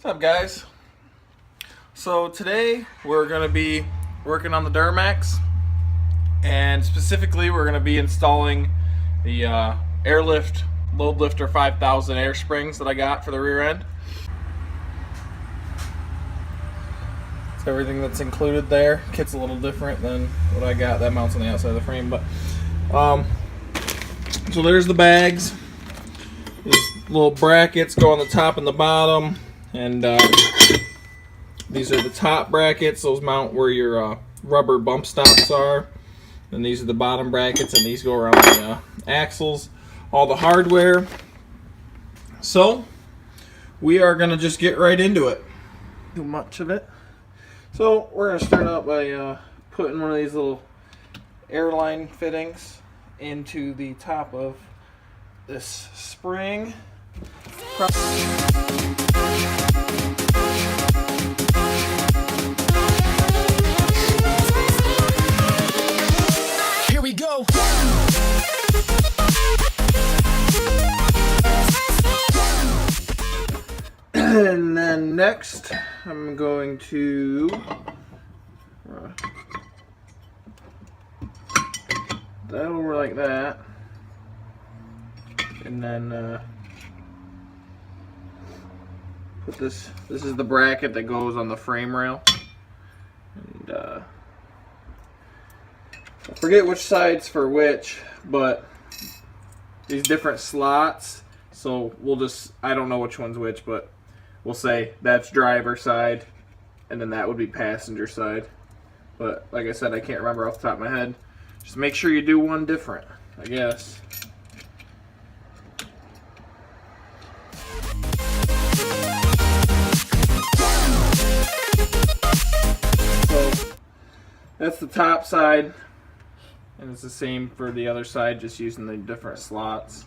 What's up, guys? So today we're going to be working on the Duramax, and specifically we're going to be installing the Lift Loadlifter 5000 air springs that I got for the rear end. It's everything that's included there. Kit's a little different than what I got. That mounts on the outside of the frame, but so there's the bags. These little brackets go on the top and the bottom. And these are the top brackets. Those mount where your rubber bump stops are. And these are the bottom brackets, and these go around the axles. All the hardware. So we are going to just get right into it. Too much of it. So we're going to start out by putting one of these little airline fittings into the top of this spring. Here we go. And then next, I'm going to that over like that, and then put this. This is the bracket that goes on the frame rail, and I forget which side's for which, but these different slots. So we'll just, I don't know which one's which, but we'll say that's driver side, and then that would be passenger side. But like I said, I can't remember off the top of my head. Just make sure you do one different, I guess. So that's the top side, and it's the same for the other side, just using the different slots.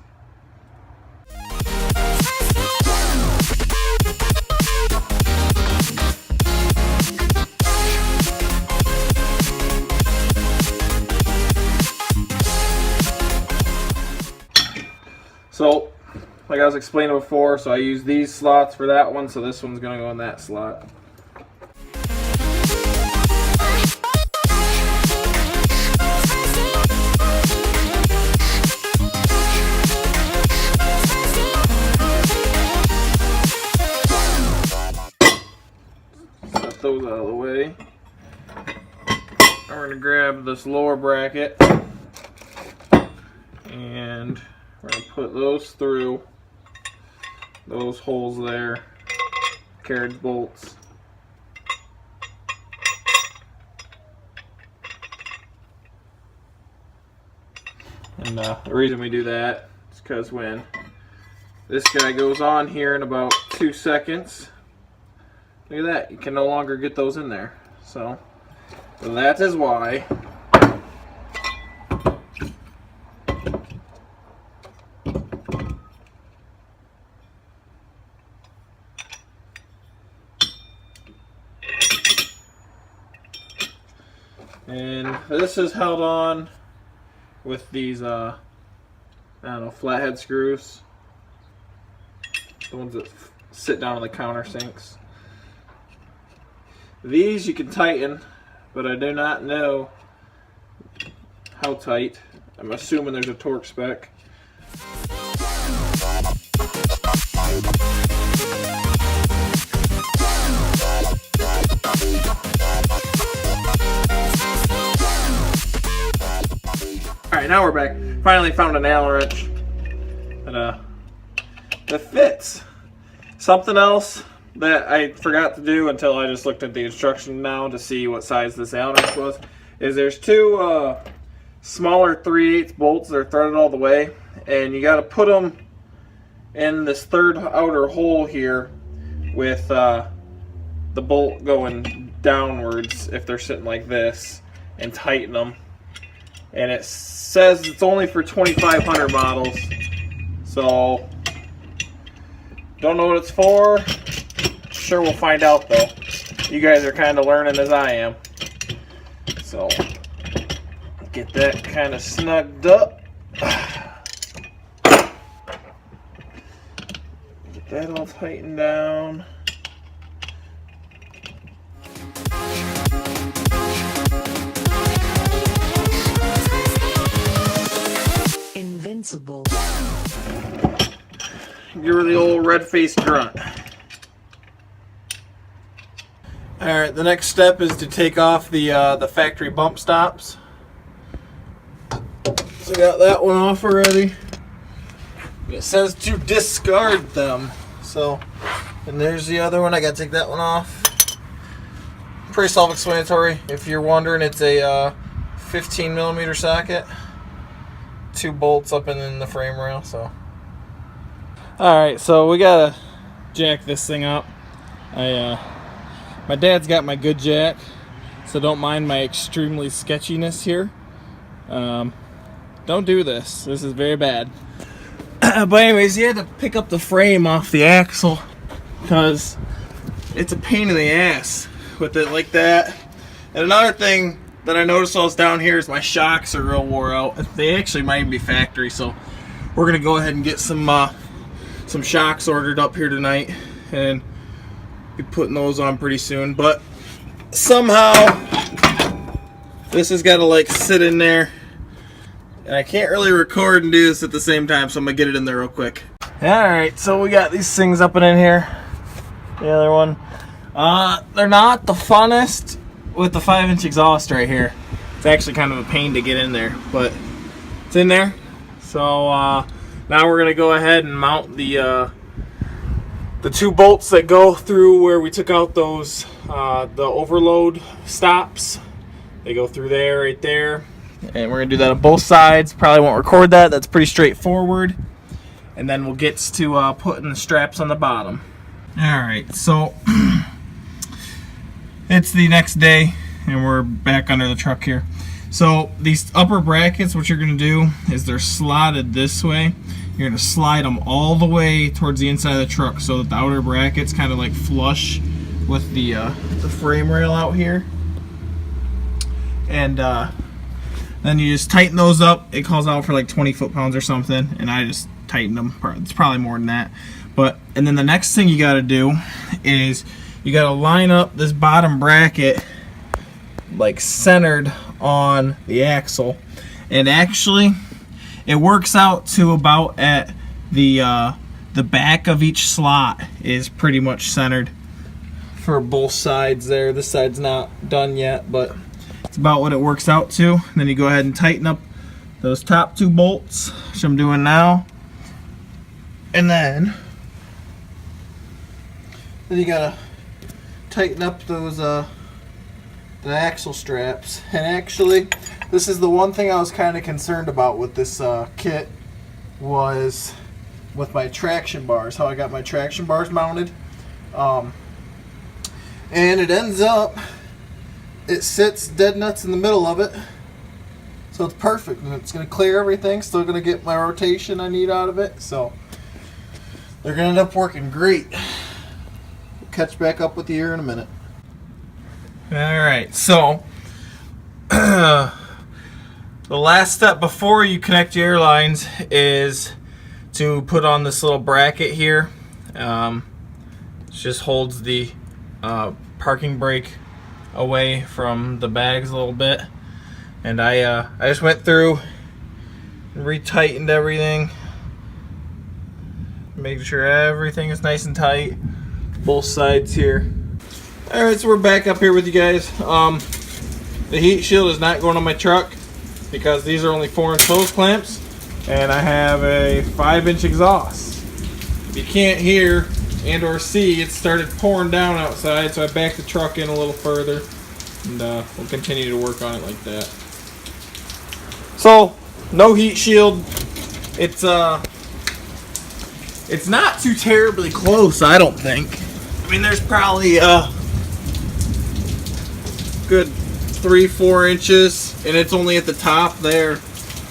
So, like I was explaining before, so I use these slots for that one, so this one's going to go in that slot. Set those out of the way. We're going to grab this lower bracket, and we're going to put those through those holes there, carriage bolts. And the reason we do that is because when this guy goes on here in about 2 seconds, look at that, you can no longer get those in there. So that is why. And this is held on with these, I don't know, flathead screws. The ones that sit down on the countersinks. These you can tighten, but I do not know how tight. I'm assuming there's a torque spec. Alright, now we're back. Finally found an Allen wrench that fits. Something else that I forgot to do until I just looked at the instruction now to see what size this Allen wrench was, is there's two smaller 3/8 bolts that are threaded all the way, and you got to put them in this third outer hole here with the bolt going downwards if they're sitting like this, and tighten them. And it says it's only for 2500 models, so don't know what it's for. Sure, we'll find out though. You guys are kind of learning as I am, so get that kind of snugged up. Get that all tightened down. give her the old red-faced grunt. Alright, the next step is to take off the factory bump stops. So I got that one off already. It says to discard them. So, and there's the other one. I gotta take that one off. Pretty self-explanatory. If you're wondering, it's a 15mm socket. 2 bolts up in the frame rail. So, alright, so we gotta jack this thing up. My dad's got my good jack, so don't mind my extremely sketchiness here. Don't do this. This is very bad. But anyways, you had to pick up the frame off the axle because it's a pain in the ass with it like that. And another thing that I noticed while I was down here is my shocks are real wore out. They actually might even be factory, so we're gonna go ahead and get some shocks ordered up here tonight and be putting those on pretty soon. But somehow this has got to like sit in there. And I can't really record and do this at the same time, so I'm going to get it in there real quick. Alright, so we got these things up and in here. The other one. They're not the funnest with the 5-inch exhaust right here. It's actually kind of a pain to get in there, but it's in there. So now we're going to go ahead and mount the 2 bolts that go through where we took out those, the overload stops. They go through there, right there. And we're going to do that on both sides. Probably won't record that. That's pretty straightforward. And then we'll get to putting the straps on the bottom. Alright, so it's the next day and we're back under the truck here. So these upper brackets, what you're going to do is they're slotted this way. You're going to slide them all the way towards the inside of the truck so that the outer brackets kind of like flush with the frame rail out here. And then you just tighten those up. It calls out for like 20 foot-pounds or something, and I just tighten them. It's probably more than that. And then the next thing you got to do is you got to line up this bottom bracket like centered on the axle. And actually, it works out to about at the back of each slot is pretty much centered for both sides there. This side's not done yet, but it's about what it works out to. And then you go ahead and tighten up those top 2 bolts, which I'm doing now. And then you gotta tighten up those the axle straps. And actually, this is the one thing I was kind of concerned about with this kit, was with my traction bars, how I got my traction bars mounted. And it ends up, it sits dead nuts in the middle of it, so it's perfect, and it's going to clear everything. Still going to get my rotation I need out of it, so they're going to end up working great. We'll catch back up with you here in a minute. Alright, so the last step before you connect your airlines is to put on this little bracket here. It just holds the parking brake away from the bags a little bit, and I just went through and retightened everything, making sure everything is nice and tight, both sides here. Alright, so we're back up here with you guys. The heat shield is not going on my truck because these are only 4-inch hose clamps, and I have a 5-inch exhaust. If you can't hear and or see, it started pouring down outside, so I backed the truck in a little further, and we'll continue to work on it like that. So no heat shield. It's not too terribly close, I don't think. I mean, there's probably good 3-4 inches, and it's only at the top there,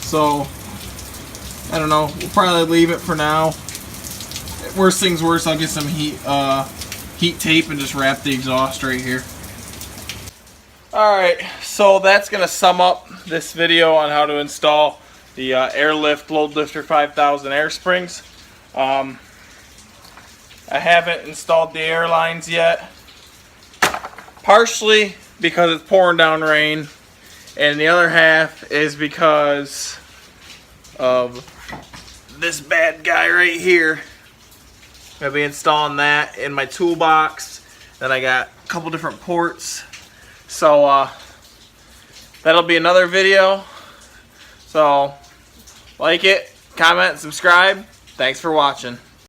so I don't know, we'll probably leave it for now. Worst things worse, I'll get some heat tape and just wrap the exhaust right here. Alright, so that's going to sum up this video on how to install the Lift Loadlifter 5000 air springs. I haven't installed the air lines yet, partially because it's pouring down rain, and the other half is because of this bad guy right here. I'll be installing that in my toolbox. Then I got a couple different ports. So that'll be another video. So like it, comment, subscribe. Thanks for watching.